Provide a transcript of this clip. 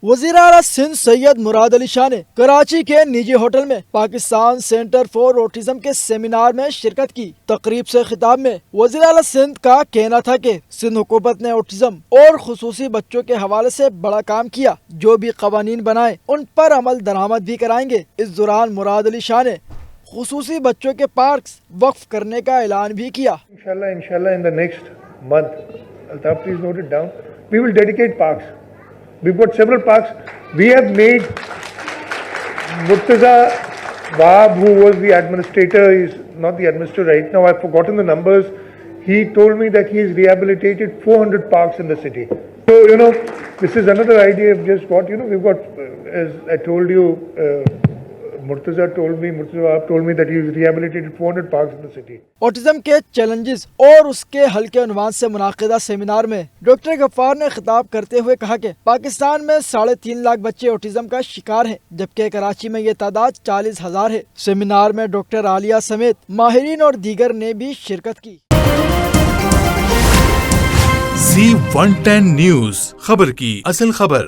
वज़ीर आला सिंध सैयद मुराद अली शाह ने कराची के निजी होटल में पाकिस्तान सेंटर फॉर ऑटिज्म के सेमिनार में शिरकत की। तकरीब से खिताब में वज़ीर आला सिंध का कहना था कि सिंध हुकूमत ने ऑटिज्म और खुसूसी बच्चों के हवाले से बड़ा काम किया। जो भी कवानीन बनाए उन पर अमल दरामद भी कराएंगे। इस दौरान मुराद अली शाह ने खुसूसी बच्चों के पार्क वक्फ करने का ऐलान भी किया। Inshallah, in the next month, Altaf, please note it down. We will dedicate parks. We've got several parks. We have made Murtaza Wahab, who was the administrator, is not the administrator right now. I've forgotten the numbers. He told me that he has rehabilitated 400 parks in the city. So, this is another idea I've just got. We've got, as I told you, Murtaza Wahab told me that he rehabilitated 400 parks in the city. Autism के challenges और उसके हल के उन्वान से मुनाकिदा seminar में doctor Gaffar ने खिताब करते हुए कहा कि पाकिस्तान में 3.5 लाख बच्चे ऑटिज्म का शिकार हैं, जबकि कराची में ये तादाद 40,000 है। सेमिनार में डॉक्टर आलिया समेत माहिरीन और दीगर ने भी शिरकत की। Z110 न्यूज़, खबर की असल खबर।